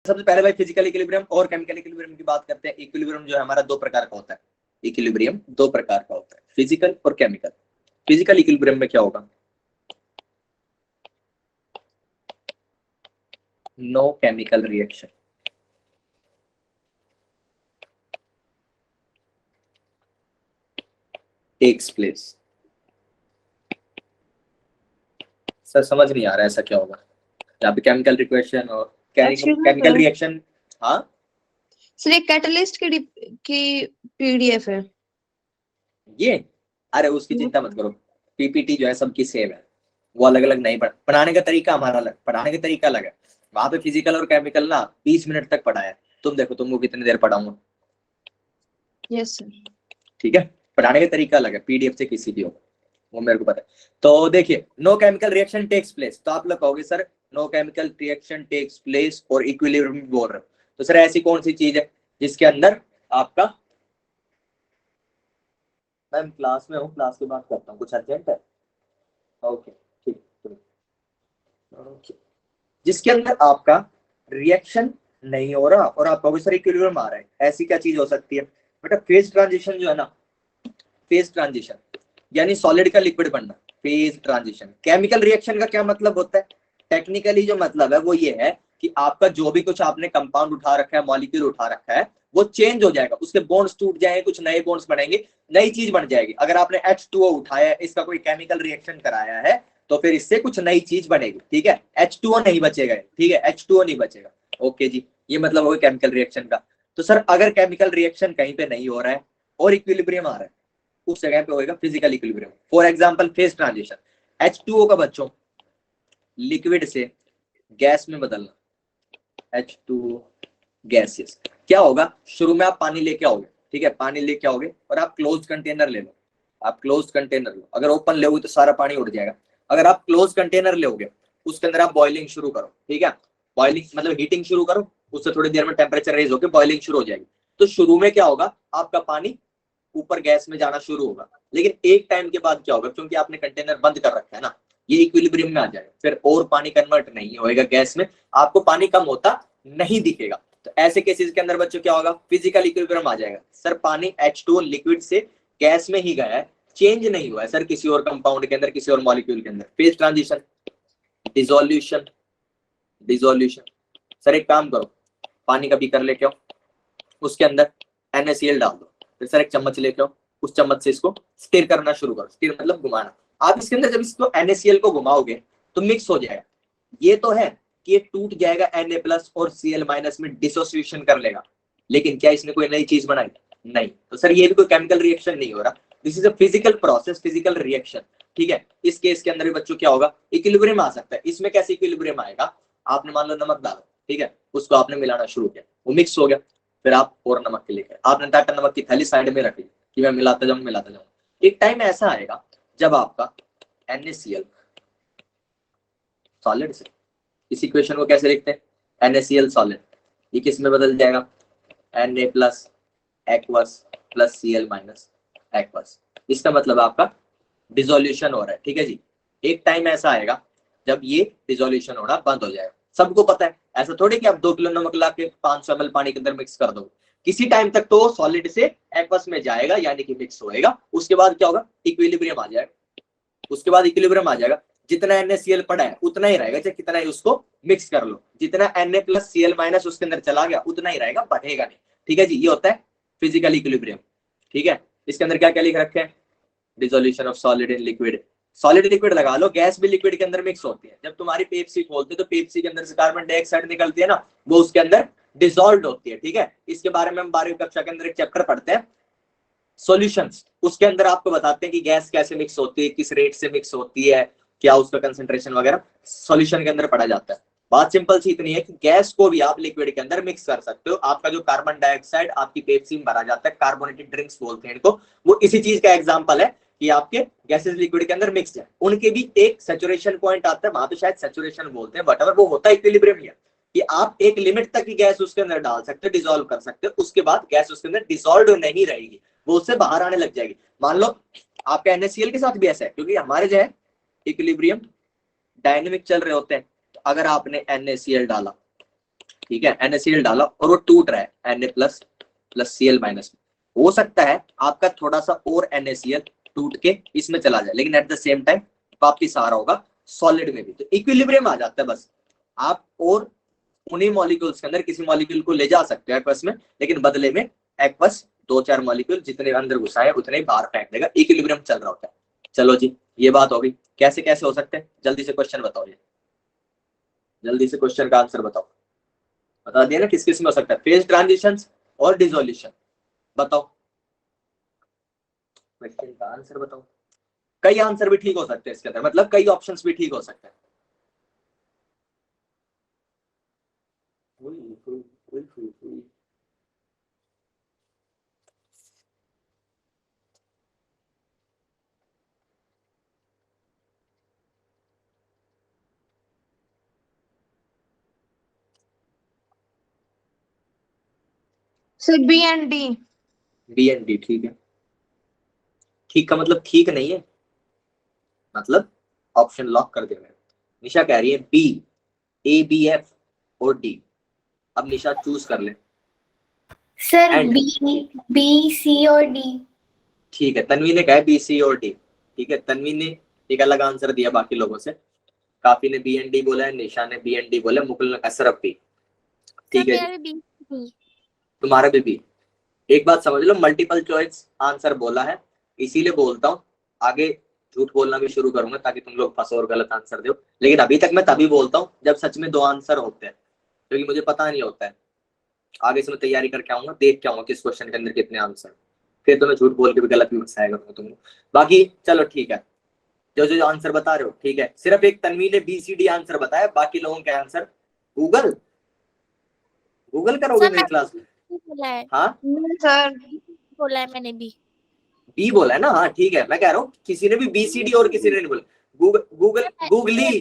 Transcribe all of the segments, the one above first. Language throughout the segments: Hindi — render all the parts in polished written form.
सबसे पहले भाई फिजिकल इक्विलिब्रियम और केमिकल इक्विलिब्रियम की बात करते हैं। इक्विलिब्रियम जो है हमारा दो प्रकार का होता है। इक्विलिब्रियम दो प्रकार का होता है, फिजिकल और केमिकल। फिजिकल इक्विलिब्रियम में क्या होगा, no chemical reaction, takes place. Sir समझ नहीं आ रहा है ऐसा क्या होगा यहाँ पे, केमिकल रिएक्शन और केमिकल रिएक्शन। हाँ सर एक कैटलिस्ट की पीडीएफ है ये, अरे उसकी चिंता मत करो, पीपीटी जो है सबकी सेम है, वो अलग अलग नहीं पढ़ाने का तरीका हमारा अलग, पढ़ाने का तरीका अलग है। वहां पे फिजिकल और केमिकल ना 20 मिनट तक पढ़ाया है, तुम देखो तुमको कितनी देर पढ़ाऊंगा। Yes sir. ठीक है, पढ़ाने का तरीका अलग है, पीडीएफ से किसी भी हो, वो मेरे को पता है। तो देखिए no chemical reaction takes place, तो आप लोग कहोगे sir no chemical reaction takes place और इक्विलिब्रियम बोल रहे हो, तो सर ऐसी कौन सी चीज है जिसके अंदर आपका, मैम क्लास में हूँ, क्लास के बाद करता हूँ, कुछ अर्जेंट है। ओके ठीक, ओके, जिसके अंदर आपका रिएक्शन नहीं हो रहा और आप कहोगे सर इक्विलिब्रियम आ रहा है, ऐसी क्या चीज हो सकती है बेटा, फेज ट्रांजिशन जो है ना, फेज ट्रांजिशन यानी सॉलिड का लिक्विड बनना, फेज ट्रांजिशन। केमिकल रिएक्शन का क्या मतलब होता है, टेक्निकली जो मतलब है वो ये है कि आपका जो भी कुछ आपने कंपाउंड उठा रखा है, मॉलिक्यूल उठा रखा है, वो चेंज हो जाएगा, उसके बॉन्ड्स टूट जाएंगे, कुछ नए बॉन्ड्स बनेंगे, नई चीज बन जाएगी। अगर आपने H2O उठाया है, इसका कोई केमिकल रिएक्शन कराया है, तो फिर इससे कुछ नई चीज बनेगी। ठीक है, H2O नहीं बचेगा, ठीक है, H2O नहीं बचेगा। ओके जी, ये मतलब होगा केमिकल रिएक्शन का। तो सर अगर केमिकल रिएक्शन कहीं पे नहीं हो रहा है और इक्विलिब्रियम आ रहा है, उस जगह पे होगा physical equilibrium. For example phase transition, H2O का बच्चों लिक्विड से गैस में बदलना, H2O गैसेस, क्या होगा, शुरू में आप पानी लेके आओगे, ठीक है, पानी लेके आओगे और आप क्लोज कंटेनर ले लो, आप क्लोज कंटेनर लो, अगर ओपन लोगे तो सारा पानी उड़ जाएगा। अगर आप क्लोज कंटेनर लोगे, उसके अंदर आप बॉइलिंग शुरू करो, ठीक है, बॉइलिंग मतलब हीटिंग शुरू करो, उससे थोड़ी देर में टेम्परेचर रेज होकर बॉइलिंग शुरू हो जाएगी। तो शुरू में क्या होगा, आपका पानी ऊपर गैस में जाना शुरू होगा, लेकिन एक टाइम के बाद क्या होगा, क्योंकि आपने कंटेनर बंद कर रखा है ना, ये इक्विलिब्रियम में आ जाएगा, फिर और पानी कन्वर्ट नहीं होएगा गैस में, आपको पानी कम होता नहीं दिखेगा। तो ऐसे केसेस के अंदर बच्चों क्या होगा, फिजिकल इक्विलिब्रियम आ जाएगा। सर पानी H2O लिक्विड से गैस में ही गया है, चेंज नहीं हुआ है सर किसी और कंपाउंड के अंदर, किसी और मॉलिक्यूल के अंदर। Phase transition, dissolution, dissolution, sir एक काम करो, पानी का बीकर लेके आओ, उसके अंदर NaCl डाल दो, फिर सर एक चम्मच लेके आओ, उस चम्मच से इसको स्टिर करना शुरू करो, स्टिर मतलब घुमाना। आप इसके अंदर जब इसको NaCl को घुमाओगे तो मिक्स हो जाएगा, ये तो है कि ये टूट जाएगा Na+ और Cl- में डिसोसिएशन कर लेगा, लेकिन क्या इसने कोई नई चीज बनाई, नहीं। तो सर ये भी कोई केमिकल रिएक्शन नहीं हो रहा, this is a physical process, physical reaction. ठीक है, इस केस के अंदर भी बच्चों क्या होगा, इक्विलिब्रियम आ सकता है। इसमें कैसे इक्विलिब्रियम आएगा, आपने मान लो नमक डाला, ठीक है, उसको आपने मिलाना शुरू किया, वो मिक्स हो गया, फिर आप और नमक के लेकर आपने टाटा नमक की थैली साइड में रखी कि मैं मिलाता जाऊं मिलाता जाऊं। एक टाइम ऐसा आएगा जब आपका NaCl सॉलिड से, इस इक्वेशन को कैसे लिखते हैं, NaCl सॉलिड, ये किस में बदल जाएगा, Na+ aqueous plus Cl- aqueous. इसका मतलब आपका डिसोल्यूशन हो रहा है। ठीक है जी, एक टाइम ऐसा आएगा जब ये डिसोल्यूशन होना बंद हो जाएगा। सबको पता है, ऐसा थोड़ी कि आप 2 किलो नमक ला के 500 ml पानी के अंदर मिक्स कर दो, किसी टाइम तक तो सॉलिड से एक्वस में जाएगा, यानी कि मिक्स होएगा। उसके बाद क्या होगा, इक्विलिब्रियम आ जाएगा, उसके बाद इक्विलिब्रियम आ जाएगा, जितना NaCl पड़ा है उतना ही रहेगा, चाहे कितना ही उसको मिक्स कर लो, जितना Na+Cl- उसके अंदर चला गया उतना ही रहेगा, बढ़ेगा नहीं। ठीक है जी, ये होता है फिजिकल इक्विलिब्रियम। ठीक है, इसके अंदर क्या क्या लिख रखे हैं, dissolution of solid in liquid, solid liquid लगा लो, गैस भी लिक्विड के अंदर मिक्स होती है। जब तुम्हारी पेप्सी खोलते हो तो पेप्सी के अंदर से कार्बन डाइऑक्साइड निकलती है ना, वो उसके अंदर डिसॉल्व होती है। ठीक है, इसके बारे में हम 12वीं कक्षा के अंदर एक चैप्टर पढ़ते हैं सॉल्यूशंस, उसके अंदर आपको बताते हैं कि गैस कैसे मिक्स होती है, किस रेट से मिक्स होती है, क्या उसका कंसंट्रेशन वगैरह सॉल्यूशन के अंदर पढ़ा जाता है। बात सिंपल सी इतनी है कि गैस को भी आप लिक्विड के अंदर मिक्स कर सकते हो। आपका जो कार्बन डाइऑक्साइड आपकी पेप्सी में भरा जाता है, कार्बोनेटेड ड्रिंक्स बोलते हैं इनको, वो इसी चीज का एग्जांपल है कि आपके गैसेस लिक्विड के अंदर मिक्स है। उनके भी एक सैचुरेशन पॉइंट आता है, वहां पे शायद सैचुरेशन बोलते हैं, बट वो होता है इक्विलिब्रियम ही है कि आप एक लिमिट तक की गैस उसके अंदर डाल सकते हो, डिसॉल्व कर सकते हो, उसके बाद गैस उसके अंदर डिसॉल्व नहीं रहेगी, वो उससे बाहर आने लग जाएगी। मान लो आपका NaCl के साथ भी ऐसा है, क्योंकि हमारे जो है इक्विलिब्रियम डायनेमिक चल रहे होते हैं। तो अगर आपने NaCl डाला ठीक है, NaCl डाला और वो टूट रहा है Na plus plus Cl minus में, हो सकता है आपका थोड़ा सा और NaCl टूट के इसमें चला जाए, लेकिन एट द सेम टाइम वापिस आ रहा होगा सॉलिड में भी, तो इक्विलिब्रियम आ जाता है बस। आप और उन्हीं मॉलिक्यूल्स के अंदर किसी मॉलिक्यूल को ले जा सकते हो एक्वस में, लेकिन बदले में एक्वस 2-4 मॉलिक्यूल जितने अंदर घुसाए उतने ही बाहर फेंक देगा, इक्विलिब्रियम चल रहा होता है। चलो जी, ये बात हो गई। कैसे कैसे हो सकते हैं, जल्दी से क्वेश्चन बताओ, ये जल्दी से क्वेश्चन का आंसर बताओ। बता दिया ना किस किस में हो सकता है, फेज ट्रांजिशंस और डिसोल्यूशन। बताओ क्वेश्चन का आंसर बताओ। कई आंसर भी ठीक हो सकते हैं इसके अंदर, मतलब कई ऑप्शंस भी ठीक हो सकते हैं। Sir B and D. B and D ठीक है। ठीक का मतलब ठीक नहीं है, मतलब ऑप्शन लॉक कर दे। निशा कह रही है बी, ए बी एफ और डी। अब निशा चूज कर ले। सर And- बी सी और डी। ठीक है, तन्वी ने कहा बी सी और डी। ठीक है, तन्वी ने एक अलग आंसर दिया बाकी लोगों से। काफी ने बी एंड डी बोला है, निशा ने बी एंड डी बोला, मुकुल ने कहा सिर्फ बी। ठीक है जी, तुम्हारा भी बी। एक बात समझ लो, मल्टीपल चॉइस आंसर बोला है, इसीलिए बोलता हूँ आगे झूठ बोलना भी शुरू करूंगा ताकि तुम लोग फंसो और गलत आंसर दो। लेकिन अभी तक मैं तभी बोलता हूँ जब सच में 2 आंसर होते हैं, क्योंकि मुझे पता नहीं होता है। आगे से मैं तैयारी करके आऊंगा, देख के आऊंगा किस क्वेश्चन के अंदर कितने आंसर, फिर तो मैं झूठ बोल के भी गलत भी फंसाया करूंगा तुमको। बाकी चलो ठीक है, जो जो आंसर बता रहे हो ठीक है। सिर्फ एक तन्वी ने BCD आंसर बताया, बाकी लोगों के आंसर गूगल गूगल करोगे मेरी क्लास में? बोला है हाँ सर बोला है मैंने भी। बी बोला है ना, हाँ ठीक है। मैं कह रहा हूँ किसी ने भी BCD और किसी ने नहीं बोला।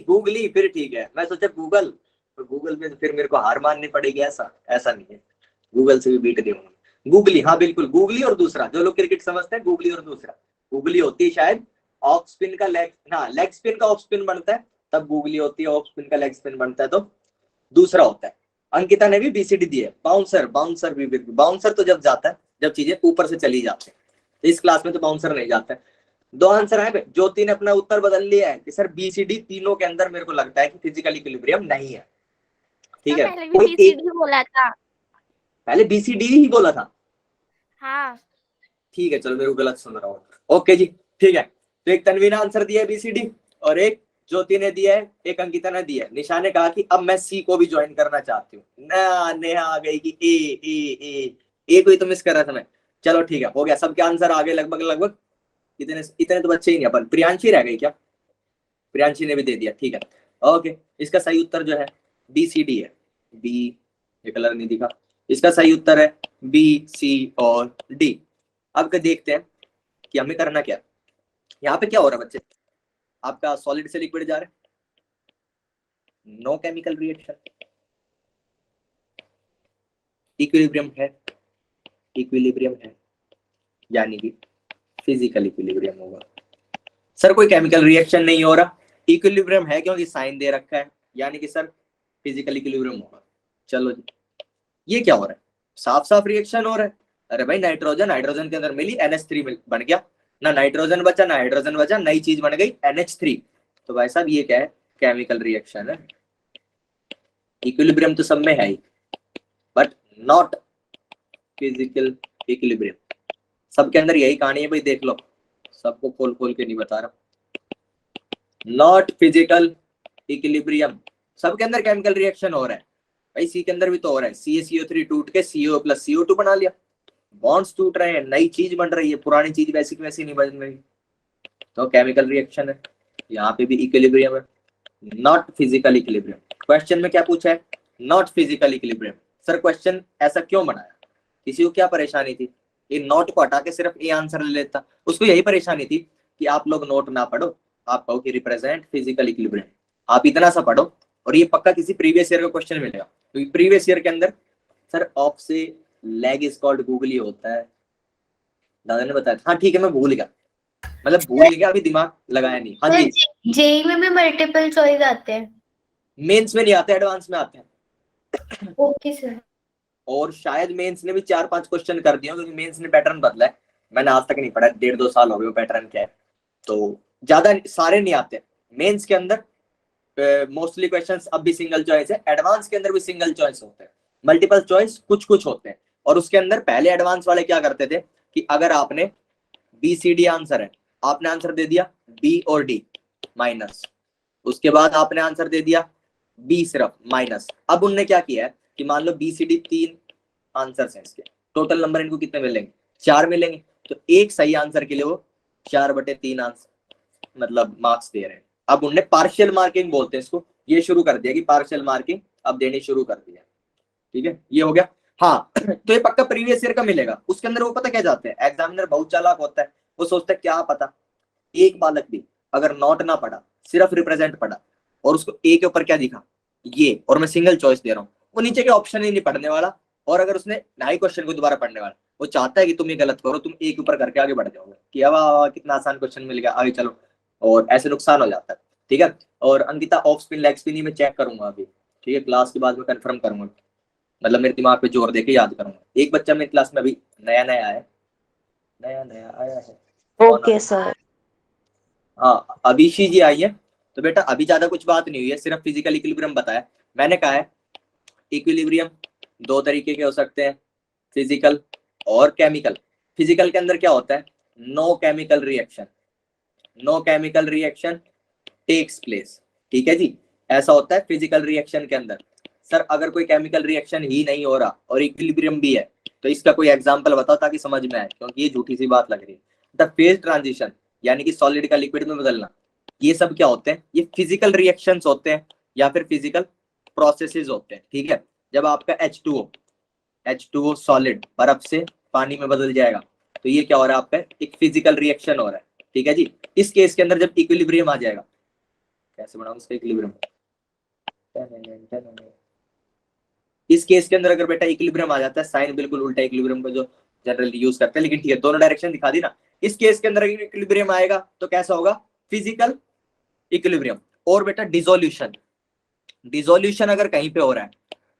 गूगली फिर ठीक है। मैं सोचा गूगल, तो गूगल में तो फिर मेरे को हार माननी पड़ेगी, ऐसा ऐसा नहीं है। गूगल से भी बीट दूंगा। गूगली, हाँ बिल्कुल गूगली, और दूसरा जो लोग क्रिकेट समझते हैं गूगली, और दूसरा गूगली होती है शायद ऑफ स्पिन का लेग, हाँ लेग स्पिन का ऑफ स्पिन बनता है तब गूगली होती है, ऑफ स्पिन का लेग स्पिन बनता है तो दूसरा होता है। अंकिता ने भी BCD दी है। बाउंसर, बाउंसर भी, बाउंसर तो जब जाता है जब चीजें ऊपर से चली जाती है, तो इस क्लास में तो बाउंसर नहीं जाता है। 2 आंसर है। ज्योति ने अपना उत्तर बदल लिया है कि सर BCD तीनों के अंदर मेरे को लगता है कि फिजिकल इक्विलिब्रियम नहीं है। ठीक है, पहले भी BCD बोला था। पहले BCD ही बोला था। हाँ ठीक है, चलो मेरे को गलत सुन रहा हूँ। ओके जी ठीक है, तो एक तन्वी ने आंसर दिया है BCD, और एक ज्योति ने दिया है, एक अंकिता ने दिया है। निशा ने कहा कि अब मैं C को भी ज्वाइन करना चाहती हूँ। नेहा आ गई कि ए को ही तो मिस कर रहा था मैं। चलो ठीक है, हो गया, सबके आंसर आ गए लगभग लगभग। इतने इतने तो बच्चे ही नहीं, अपन प्रियांशी रह गई क्या? प्रियांशी ने भी दे दिया, ठीक है ओके। इसका सही उत्तर जो है BCD है। बी, ये कलर नहीं दिखा, इसका सही उत्तर है B, C और D। अब देखते हैं कि हमें करना क्या। यहाँ पे क्या हो रहा है बच्चे, आपका सॉलिड से लिक्विड जा रहा है, नो केमिकल रिएक्शन, इक्विलिब्रियम है, इक्विलिब्रियम है, यानी कि फिजिकल इक्विलिब्रियम होगा। सर कोई केमिकल रिएक्शन नहीं हो रहा, इक्विलिब्रियम है क्योंकि साइन दे रखा है, यानी कि सर फिजिकल इक्विलिब्रियम होगा। चलो जी, ये क्या हो रहा है, साफ साफ रिएक्शन हो रहा है। अरे भाई नाइट्रोजन हाइड्रोजन के अंदर मिली NH3 बन गया, ना नाइट्रोजन बचा ना हाइड्रोजन बचा, नई चीज बन गई NH3। तो भाई साहब ये क्या है, केमिकल रिएक्शन है। इक्विलिब्रियम तो सब में है ही, बट नॉट फिजिकल इक्विलिब्रियम। सबके अंदर यही कहानी है भाई, देख लो, सबको खोल खोल के नहीं बता रहा। नॉट फिजिकल इक्विलिब्रियम, सबके अंदर केमिकल रिएक्शन हो रहा है भाई। सी के अंदर भी तो हो रहा है, CaCO3 टूट के CO प्लस CO2 बना लिया, बॉन्ड्स टूट रहे हैं, नई चीज बन रही है, पुरानी चीज वैसी की वैसी नहीं बन रही, तो केमिकल रिएक्शन है। यहाँ पे भी इक्विलिब्रियम है, नॉट फिजिकल इक्विलिब्रियम। क्वेश्चन में क्या पूछा है, not physical equilibrium. Sir question ऐसा क्यों बनाया, किसी को क्या परेशानी थी, ये नोट को हटा के सिर्फ ए आंसर ले लेता। उसको यही परेशानी थी कि आप लोग नोट ना पढ़ो, आप कहो कि रिप्रेजेंट फिजिकल इक्विलिब्रियम, आप इतना सा पढ़ो और ये पक्का किसी प्रीवियस ईयर का क्वेश्चन मिलेगा। क्योंकि प्रीवियस ईयर के अंदर सर ऑफ से लेग इज कॉल्ड गूगली होता है, दादा ने बताया। हाँ ठीक है, मैं भूल गया, मतलब भूल गया, अभी दिमाग लगाया नहीं। हाँ जी, जेई में भी मल्टीपल चॉइस आते हैं। मेंस में नहीं आते, एडवांस में आते हैं। Okay sir. और शायद मेंस ने भी 4-5 क्वेश्चन कर दिए क्योंकि मेंस ने पैटर्न बदला है, मैंने आज तक नहीं पढ़ा, 1.5-2 साल हो गए वो पैटर्न क्या है, तो ज्यादा सारे नहीं आते। मेंस के अंदर मोस्टली क्वेश्चंस अब भी सिंगल चॉइस है, एडवांस के अंदर भी सिंगल चॉइस होते हैं, मल्टीपल चॉइस कुछ कुछ होते हैं। और उसके अंदर पहले एडवांस वाले क्या करते थे कि अगर आपने BCD आंसर है, आपने आंसर दे दिया B और D माइनस, उसके बाद आपने आंसर दे दिया B सिर्फ माइनस। अब उनने क्या किया है कि मान लो BCD 3 आंसर है, इसके टोटल नंबर इनको कितने मिलेंगे, 4 मिलेंगे, तो एक सही आंसर के लिए वो 4/3 आंसर मतलब मार्क्स दे रहे हैं। अब उनने पार्शियल मार्किंग बोलते हैं इसको, ये शुरू कर दिया कि पार्शियल मार्किंग अब देनी शुरू कर दिया। ठीक है, ये हो गया। हाँ तो ये पक्का प्रीवियस ईयर का मिलेगा। उसके अंदर वो पता क्या जाते हैं, एग्जामिनर बहुत चालाक होता है, वो सोचता है क्या पता एक बालक भी अगर नोट ना पढ़ा, सिर्फ रिप्रेजेंट पढ़ा और उसको ए के ऊपर क्या दिखा ये, और मैं सिंगल चॉइस दे रहा हूँ, वो नीचे के ऑप्शन ही नहीं पढ़ने वाला। और अगर उसने ढाई क्वेश्चन को दोबारा पढ़ने वाला, वो चाहता है कि तुम ये गलत करो, तुम ए के ऊपर करके आगे बढ़ जाओगे कि अब कितना आसान क्वेश्चन मिल गया आगे चलो, और ऐसे नुकसान हो जाता है। ठीक है, और Ankita off spin leg spin ही मैं चेक करूंगा अभी, ठीक है, क्लास के बाद में कंफर्म करूंगा, मतलब मेरे दिमाग पे जोर देके याद करूंगा। एक बच्चा मेरी क्लास में अभी नया नया आया है। Okay sir. हाँ अभिषी जी आई है। तो बेटा अभी ज्यादा कुछ बात नहीं हुई है, सिर्फ फिजिकल इक्विलिब्रियम बताया। मैंने कहा है इक्विलिब्रियम 2 तरीके के हो सकते हैं, फिजिकल और केमिकल। फिजिकल के अंदर क्या होता है, no chemical reaction takes place. ठीक है जी, ऐसा होता है फिजिकल रिएक्शन के अंदर। सर अगर कोई केमिकल रिएक्शन ही नहीं हो रहा और इक्विलिब्रियम भी है तो इसका कोई एग्जांपल बताओ ताकि समझ में आए, क्योंकि ये झूठी सी बात लग रही है। द फेज ट्रांजिशन यानी कि सॉलिड का लिक्विड में बदलना, ये सब क्या होते हैं, ये फिजिकल रिएक्शंस होते हैं या फिर फिजिकल प्रोसेसेस होते हैं। ठीक है, जब आपका H2O सॉलिड बर्फ से पानी में बदल जाएगा तो ये क्या हो रहा है, आपका एक फिजिकल रिएक्शन हो रहा है। ठीक है जी, इस केस के अंदर जब इक्विलिब्रियम आ जाएगा, कैसे बनाऊं इसका इक्विलिब्रियम, इस केस के अंदर अगर बेटा इक्विलिब्रियम आ जाता है, साइन बिल्कुल उल्टा इक्विलिब्रियम का जो जनरली यूज करते हैं, लेकिन ठीक है दोनों डायरेक्शन दिखा दी ना। इस केस के अंदर इक्विलिब्रियम आएगा तो कैसा होगा, फिजिकल इक्विलिब्रियम। और बेटा डिसोल्यूशन अगर कहीं पे हो रहा है,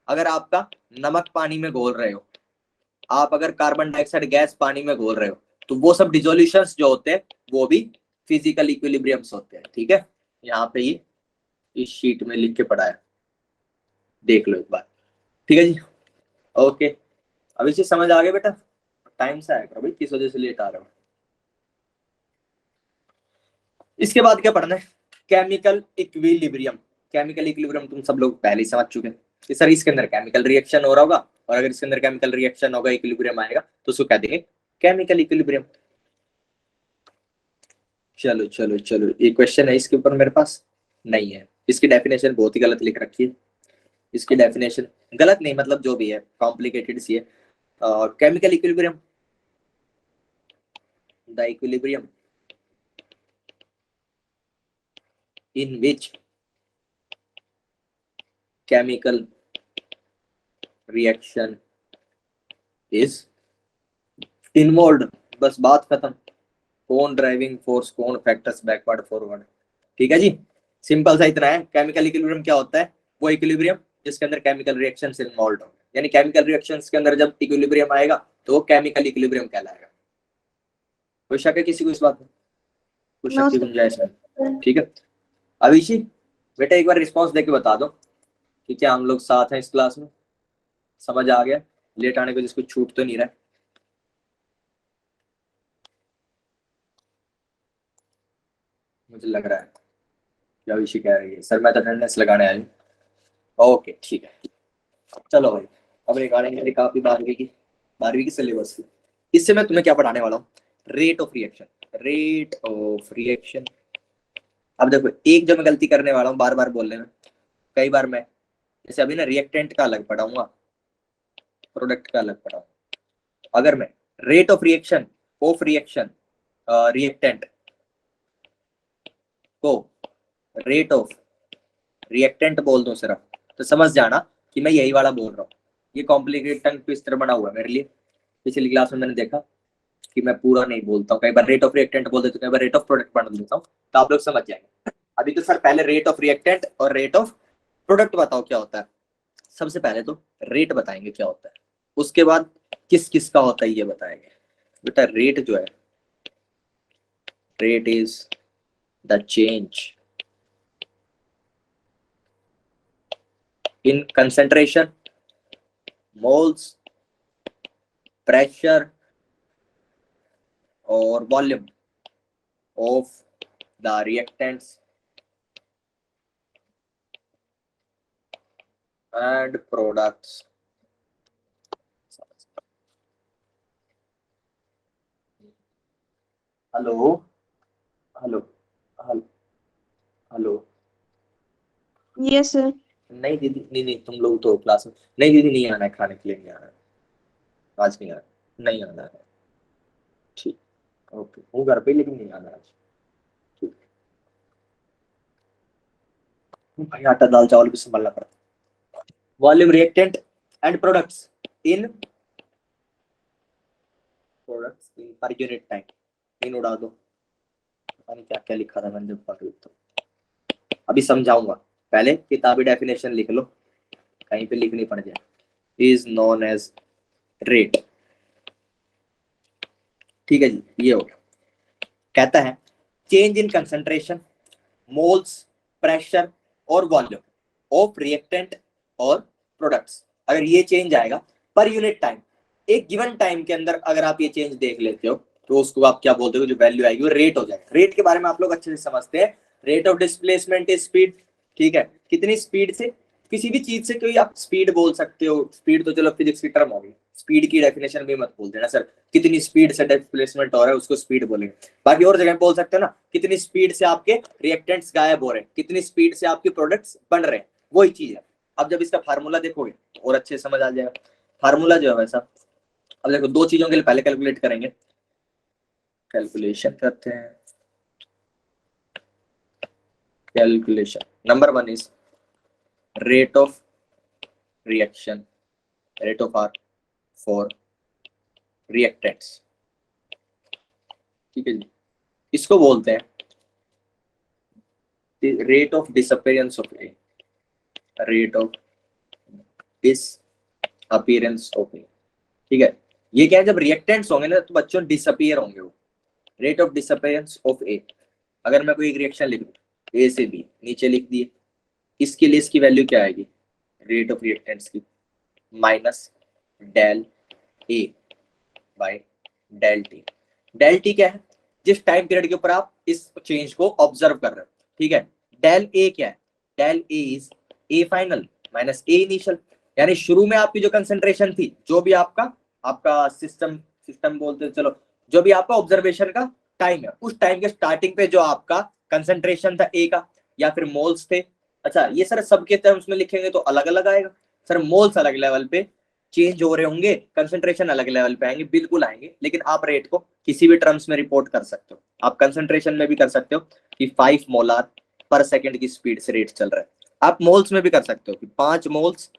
अगर आपका नमक पानी में घोल रहे हो, आप अगर कार्बन डाइऑक्साइड गैस पानी में घोल रहे हो, तो वो सब डिसोल्यूशंस जो होते हैं वो भी फिजिकल इक्विलिब्रियम्स होते हैं। ठीक है, यहाँ पे ये इस शीट में लिख के पढ़ा है, देख लो एक बार। ठीक है जी, ओके। अभी से समझ आ गया बेटा, टाइम से आया करो भाई, किस वजह से लेट आ रहा हो। इसके बाद क्या पढ़ना है, केमिकल इक्विलिब्रियम। केमिकल इक्विलिब्रियम तुम सब लोग पहले ही समझ चुके हैं कि सर इसके अंदर केमिकल रिएक्शन हो रहा होगा, और अगर इसके अंदर केमिकल रिएक्शन होगा इक्विलिब्रियम आएगा तो उसको कह देंगे केमिकल इक्विलिब्रियम। चलो चलो चलो, ये क्वेश्चन है इसके ऊपर मेरे पास नहीं है, इसकी डेफिनेशन बहुत ही गलत लिख रखी है। इसकी डेफिनेशन गलत नहीं, मतलब जो भी है कॉम्प्लिकेटेड सी है। Chemical equilibrium, the equilibrium in which chemical reaction is involved। बस बात खत्म, कौन ड्राइविंग फोर्स, कौन फैक्टर्स बैकवर्ड फॉरवर्ड। ठीक है जी, सिंपल सा इतना है। केमिकल इक्विलिब्रियम क्या होता है, वो इक्विलिब्रियम जिसके अंदर केमिकल रिएक्शंस इन्वॉल्व हो, यानी केमिकल रिएक्शंस के अंदर जब इक्विलिब्रियम आएगा तो वो केमिकल इक्विलिब्रियम कहलाएगा। कोई शक है किसी को इस बात में, कुछ शक की गुंजाइश है? ठीक है, अभिषेक बेटा एक बार रिस्पांस देके बता दो कि क्या हम लोग साथ हैं इस क्लास में, समझ आ गया, लेट आने को जिसको छूट तो नहीं रहा। मुझे लग रहा है कि अभिषेक कह रही है सर मैं तो अटेंडेंस लगाने आई हूँ। ओके ठीक है, चलो भाई अब रिगार्डिंग मेरी काफी 12वीं की सिलेबस की, इससे मैं तुम्हें क्या पढ़ाने वाला हूँ, रेट ऑफ रिएक्शन। अब देखो एक जो मैं गलती करने वाला हूँ बार बार बोलने में, कई बार मैं जैसे अभी ना रिएक्टेंट का अलग पढ़ाऊंगा, प्रोडक्ट का अलग पढ़ाऊंगा। अगर मैं रेट ऑफ रिएक्शन रिएक्टेंट को रेट ऑफ रिएक्टेंट बोल दूं सिर्फ, तो समझ जाना कि मैं यही वाला बोल रहा हूँ। ये कॉम्प्लिकेटेड टंग ट्विस्टर बना हुआ है मेरे लिए, पिछली क्लास में मैंने देखा कि मैं पूरा नहीं बोलता हूँ, कई बार रेट ऑफ रिएक्टेंट बोल देता हूँ, कई बार रेट ऑफ प्रोडक्ट पढ़ देता हूँ, तो आप लोग समझ जाएंगे। अभी तो सर पहले रेट ऑफ रिएक्टेंट और रेट ऑफ प्रोडक्ट बताओ क्या होता है। सबसे पहले तो रेट बताएंगे क्या होता है, उसके बाद किस किस का होता है ये बताएंगे। बेटा रेट जो है, rate is the change in concentration, moles, pressure और volume of the reactants and products. Hello hello hello hello. Yes sir. नहीं दीदी, नहीं नहीं, तुम लोग तो क्लास में। नहीं दीदी, नहीं आना है, खाने के लिए नहीं आना है, आज नहीं आना, नहीं आना है। ठीक, ओके, हूँ घर पे लेकिन नहीं आना आज। ठीक भाई, आटा दाल चावल भी संभालना पड़ता। Volume, reactant and products in पर यूनिट टाइम। इन उड़ा दो, पता नहीं क्या क्या लिखा था मैंने जब पढ़ तो। अभी समझाऊंगा, पहले किताबी डेफिनेशन लिख लो, कहीं पे लिखनी पड़ जाए। Is known as rate. ठीक है जी, ये हो गया। कहता है change in concentration, moles, pressure और वॉल्यूम ऑफ रिएक्टेंट और प्रोडक्ट्स। अगर ये चेंज आएगा पर यूनिट टाइम, एक गिवन टाइम के अंदर अगर आप ये चेंज देख लेते हो तो उसको आप क्या बोलते हो, जो वैल्यू आएगी वो रेट हो जाएगा। रेट के बारे में आप लोग अच्छे से समझते हैं, rate of displacement is speed. ठीक है, कितनी स्पीड से, किसी भी चीज से कोई आप स्पीड बोल सकते हो। स्पीड तो चलो फिजिक्स की टर्म होगी, स्पीड की डेफिनेशन भी मत बोल देना सर, कितनी स्पीड से डिस्प्लेसमेंट हो रहा है उसको स्पीड बोलेंगे। बाकी और जगह बोल सकते हो ना, कितनी स्पीड से आपके रिएक्टेंट्स गायब हो रहे हैं, कितनी स्पीड से आपके प्रोडक्ट्स बन रहे हैं, वही चीज है। अब जब इसका फार्मूला देखोगे और अच्छे समझ आ जाएगा। फार्मूला जो है वैसा, अब देखो दो चीजों के लिए पहले कैलकुलेट करेंगे, कैलकुलेशन करते हैं। Calculation number one is rate of reaction, rate of R for reactants. ठीक है जी, इसको बोलते हैं rate of disappearance of A, rate of disappearance of A. ठीक है, ये क्या है, जब रिएक्टेंट्स होंगे ना तो बच्चों डिसअपियर होंगे वो। रेट ऑफ डिसअपियरेंस ऑफ ए, अगर मैं कोई एक रिएक्शन लिख दूं ए से बी, नीचे लिख दिए, इसके लिए इसकी वैल्यू क्या आएगी, रेट ऑफ रिएक्टेंट्स की minus del A by del T. Del T क्या है, जिस टाइम पीरियड के ऊपर आप इस चेंज को ऑब्जर्व कर रहे हो। ठीक है, डेल ए क्या है, del A is A final minus A initial. यानी शुरू में आपकी जो कंसेंट्रेशन थी, जो भी आपका आपका सिस्टम सिस्टम बोलते हैं चलो, जो भी आपका ऑब्जर्वेशन का टाइम है, उस टाइम के स्टार्टिंग पे जो आपका कंसेंट्रेशन था ए का, या फिर मोल्स थे। अच्छा, ये सर सबके टर्म्स में लिखेंगे तो अलग अलग आएगा सर, मोल्स अलग लेवल पे चेंज हो रहे होंगे, कंसंट्रेशन अलग लेवल पे आएंगे, बिल्कुल आएंगे, लेकिन आप रेट को किसी भी टर्म्स में रिपोर्ट कर सकते हो। आप कंसंट्रेशन में भी कर सकते हो कि 5 मोलार पर सेकंड की स्पीड से रेट चल रहा है। आप मोल्स में भी कर सकते हो कि 5 मोल्स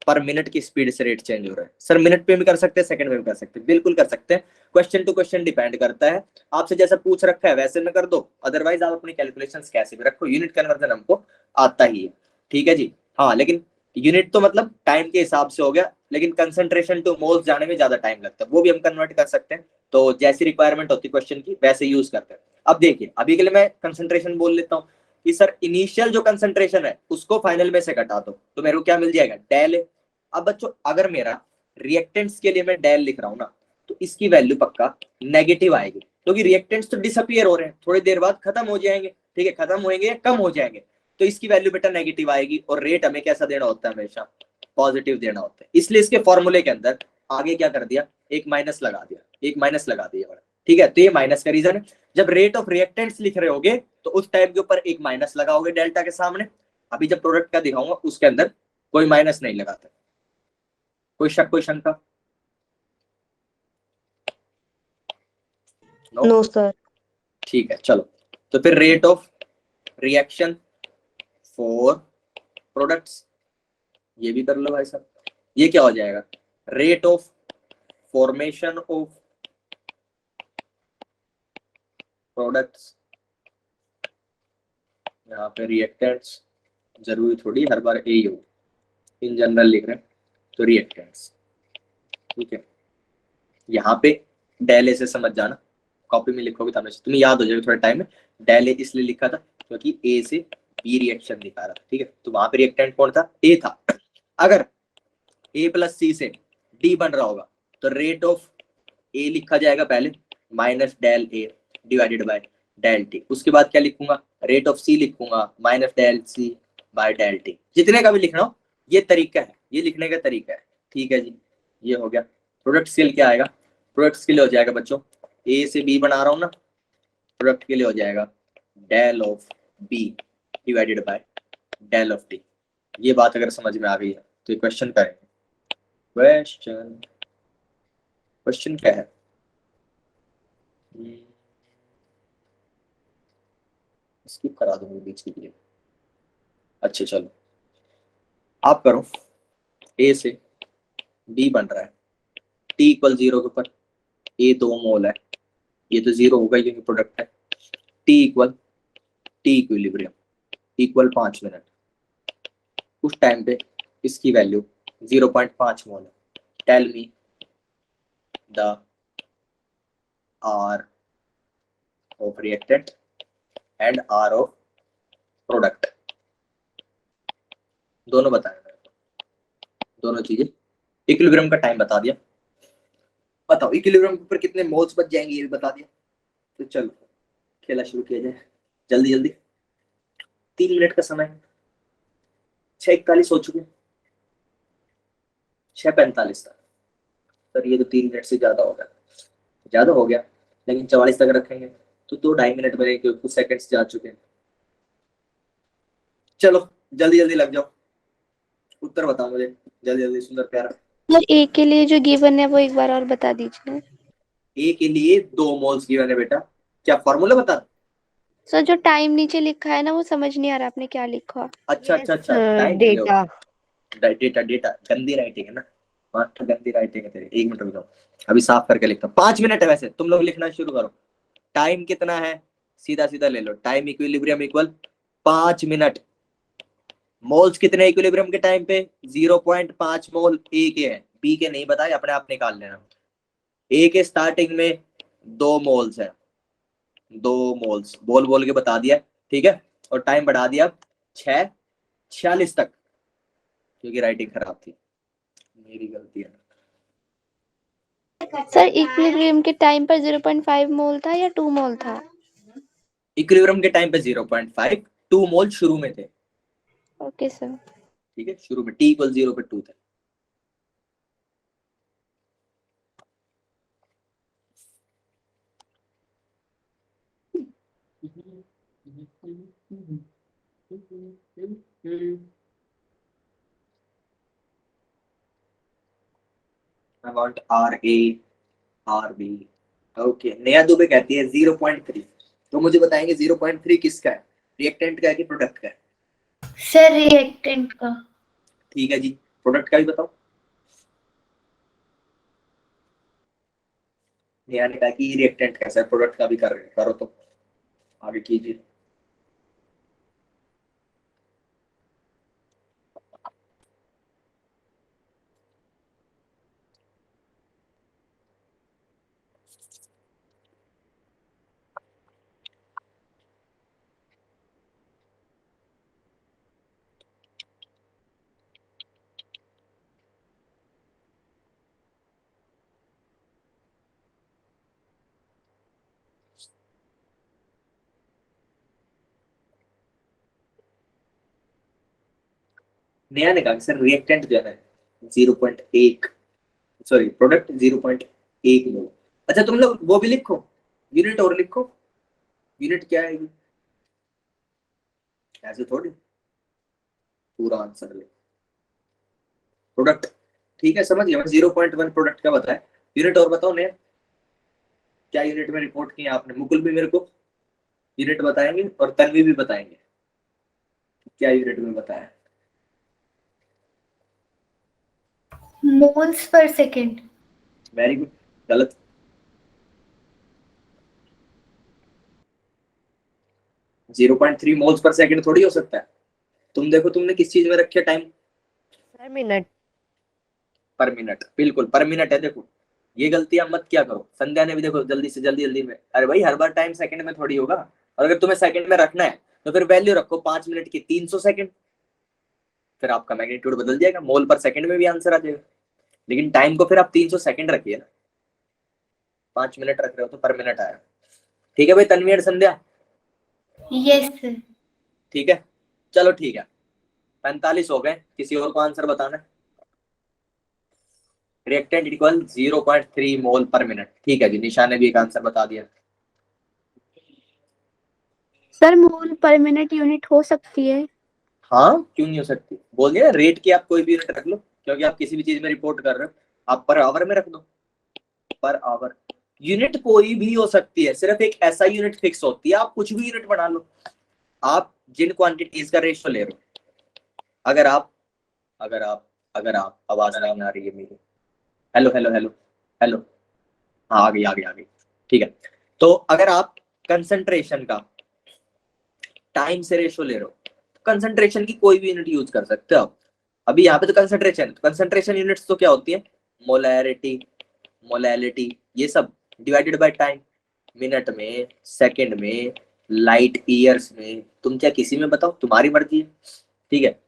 पर मिनट की स्पीड से रेट चेंज हो रहा है। सर मिनट पे भी कर सकते हैं, सेकंड में भी कर सकते हैं, बिल्कुल कर सकते हैं। क्वेश्चन टू क्वेश्चन डिपेंड करता है, आपसे जैसा पूछ रखा है वैसे में कर दो, अदरवाइज आप अपनी कैलकुलेशंस कैसे भी रखो, यूनिट कन्वर्जन हमको आता ही है। ठीक है जी, हाँ, लेकिन यूनिट तो मतलब टाइम के हिसाब से हो गया, लेकिन कंसंट्रेशन टू मोल्स जाने में ज्यादा टाइम लगता है, वो भी हम कन्वर्ट कर सकते हैं। तो जैसी रिक्वायरमेंट होती है क्वेश्चन की वैसे यूज करते हैं। अब देखिए, अभी के लिए मैं कंसंट्रेशन बोल लेता हूँ कि सर इनिशियल जो कंसंट्रेशन है उसको फाइनल में से घटा दो तो मेरे को क्या मिल जाएगा, डेल। अब बच्चों अगर मेरा रिएक्टेंट्स के लिए मैं डेल लिख रहा हूं ना, तो इसकी वैल्यू पक्का नेगेटिव आएगी, क्योंकि रिएक्टेंट्स तो डिसअपियर हो रहे हैं, थोड़ी देर बाद खत्म हो जाएंगे। ठीक है, खत्म होंगे या कम हो जाएंगे, तो इसकी वैल्यू बेटा नेगेटिव आएगी। और रेट हमें कैसा देना होता है, हमेशा पॉजिटिव देना होता है। इसलिए इसके फॉर्मूले के अंदर आगे क्या कर दिया, एक माइनस लगा दिया, एक माइनस लगा दिया। ठीक है, तो ये माइनस का रीजन है। जब रेट ऑफ रिएक्टेंट्स लिख रहे होगे तो उस टाइप के ऊपर एक माइनस लगाओगे डेल्टा के सामने। अभी जब प्रोडक्ट का दिखाऊंगा उसके अंदर कोई माइनस नहीं लगाता। कोई शक, कोई शंका? No sir. ठीक है, चलो, तो फिर rate of reaction for products, ये भी कर लो भाई साहब। ये क्या हो जाएगा, rate of formation of products, यहाँ पे रिएक्टेंट्स जरूरी थोड़ी हर बार ए ही हो, इन जनरल लिख रहे हैं तो रिएक्टेंट्स, ठीक है। यहाँ पे डेल ए से समझ जाना, कॉपी में लिखोगे तो हमेशा तुम्हें याद हो जाएगा थोड़ा टाइम में। डेल ए इसलिए लिखा था क्योंकि ए से बी रिएक्शन दिखा रहा था, ठीक है। तो वहां पे रिएक्टेंट कौन था? ए था। अगर ए प्लस सी से डी बन रहा होगा तो रेट ऑफ ए लिखा जाएगा पहले minus del A divided by del T. उसके बाद क्या लिखूंगा? रेट ऑफ सी लिखूंगा minus del C by del T. जितने का भी लिखना हो ये तरीका है, ये लिखने का तरीका है, ठीक है जी। ये हो गया। प्रोडक्ट स्केल क्या आएगा? प्रोडक्ट स्केल हो जाएगा बच्चों, ए से बी बना रहा हूँ ना, प्रोडक्ट के लिए हो जाएगा del of B divided by del of T. ये बात अगर समझ में आ गई है तो क्वेश्चन करेंगे। क्वेश्चन क्या है? स्किप करा दूंगी बीच के लिए। अच्छा चलो आप करो। ए से बी बन रहा है, टी इक्वल 0 के ऊपर ए 2 मोल है, ये तो 0 होगा क्योंकि प्रोडक्ट है। T equal T equilibrium equal 5 minute, उस टाइम पे इसकी वैल्यू 0.5 मोल है। Tell me the R of reactant and R of product, दोनों बताया मेरे को, दोनों चीजें। इक्विलिब्रियम का टाइम बता दिया, बताओ इक्विलिब्रियम के ऊपर कितने मोल्स बच जाएंगे ये भी बता दिया। तो चलो खेला शुरू किया जाए जल्दी जल्दी। 3 मिनट का समय, 6:41 हो चुके, 6:45 तक। सर ये तो 3 मिनट से ज्यादा हो गया, ज्यादा हो गया, लेकिन 44 तक रखेंगे तो 2-2.5 मिनट बनेंगे क्योंकि कुछ सेकंड्स जा चुके हैं। चलो जल्दी जल्दी लग जाओ, उत्तर बताओ मुझे जल्दी जल्दी, सुंदर प्यारा। सर ए के लिए जो गिवन है वो एक बार और बता दीजिए। ए के लिए 2 मोल्स गिवन है बेटा, क्या फॉर्मूला बता? सर जो टाइम नीचे लिखा है ना वो समझ नहीं आ रहा आपने क्या लिखा। अच्छा अच्छा अच्छा, टाइम डेटा डेटा डेटा गंदी राइटिंग है ना, गंदी राइटिंग है तेरी। 1 मिनट रुक जाओ, अभी साफ करके लिखता हूँ। 5 मिनट है वैसे, तुम लोग लिखना शुरू करो। टाइम कितना है? सीधा सीधा ले लो, time equilibrium equal 5 minute. Moles कितने इक्विलिब्रियम के टाइम पे? 0.5 मोल ए के है, बी के नहीं बताए, अपने आप निकाल लेना। ए के स्टार्टिंग में 2 मोल्स है, 2 मोल्स बोल बोल के बता दिया, ठीक है। और टाइम बढ़ा दिया 6:46 तक क्योंकि राइटिंग खराब थी, मेरी गलती है। सर इक्विलिब्रियम के टाइम पर 0.5 मोल था या 2 मोल था? इक्विलिब्रियम के टाइम पे 0.5, 2 मोल शुरू में थे, ओके सर। ठीक है। शुरू में t इक्वल 0 पे 2 थे। I want RA RB। Okay, Neha Dubey कहती है 0.3, तो मुझे बताएंगे 0.3 किसका है? रिएक्टेंट का है कि प्रोडक्ट का है? सर रिएक्टेंट का। ठीक है जी, प्रोडक्ट का भी बताओ। नेहा ने कहा कि रिएक्टेंट कैसा है, प्रोडक्ट का भी कर रहे हैं, करो तो आगे कीजिए। नेहा ने कहा सर रिएक्टेंट जो है 0.1, सॉरी प्रोडक्ट 0.1 मोल। अच्छा तुम लोग वो भी लिखो, यूनिट और लिखो, यूनिट क्या है? ऐसे थोड़ी पूरा आंसर ले। प्रोडक्ट, ठीक है समझ गया। 0.1 प्रोडक्ट का बताया, यूनिट और बताओ ने, क्या यूनिट में रिपोर्ट किया आपने? मुकुल भी मेरे को यूनिट बताएंगे और तन्वी भी बताएंगे क्या यूनिट में बताया। Moles per second. Very good, गलत। जीरो 0.3 मोल्स पर सेकंड थोड़ी हो सकता है। तुम देखो तुमने किस चीज में रखा टाइम? पर मिनट। पर मिनट, बिल्कुल पर मिनट है। देखो ये गलतियां मत क्या करो। संध्या ने भी देखो जल्दी से जल्दी में, अरे भाई हर बार टाइम सेकंड में थोड़ी होगा। और अगर तुम्हें सेकंड में रखना है तो फिर वैल्यू रखो 5 मिनट की 300 सेकंड, फिर आपका मैग्नीट्यूड बदल जाएगा, मोल पर सेकंड में भी आंसर आ जाएगा। लेकिन टाइम को फिर आप 300 सेकंड रखिए ना, 5 मिनट रख रहे हो तो पर मिनट आया। ठीक है भाई तन्वी और संध्या, यस सर। ठीक है चलो ठीक है। 45 हो गए, किसी और को आंसर बताना है। रिएक्टेंट इक्वल 0.3 मोल पर मिनट। ठीक है जी, निशा ने भी एक आंसर बता दिया। सर मोल पर मिनट यूनिट हो सकती है? हाँ क्यों नहीं हो सकती, बोल दिया रेट की आप कोई भी यूनिट रख लो, क्योंकि आप किसी भी चीज में रिपोर्ट कर रहे हो, आप पर आवर में रख दो। पर आवर यूनिट कोई भी हो सकती है, सिर्फ एक ऐसा यूनिट फिक्स होती है, आप कुछ भी यूनिट बना लो। आप जिन क्वांटिटीज का रेशियो ले रहे हो, अगर आप आवाज नहीं आ रही है मेरी, हेलो हेलो हेलो हेलो, हाँ आ गई। ठीक है, तो अगर आप कंसंट्रेशन का टाइम से रेशियो ले रहे हो, कंसंट्रेशन की कोई भी यूनिट यूज कर सकते हो आप। अभी यहाँ पे तो कंसंट्रेशन यूनिट्स तो क्या होती है, मोलैरिटी, मोलैलिटी, ये सब डिवाइडेड बाय टाइम, मिनट में, सेकंड में, लाइट ईयर्स में, तुम क्या किसी में बताओ, तुम्हारी मर्जी है। ठीक है,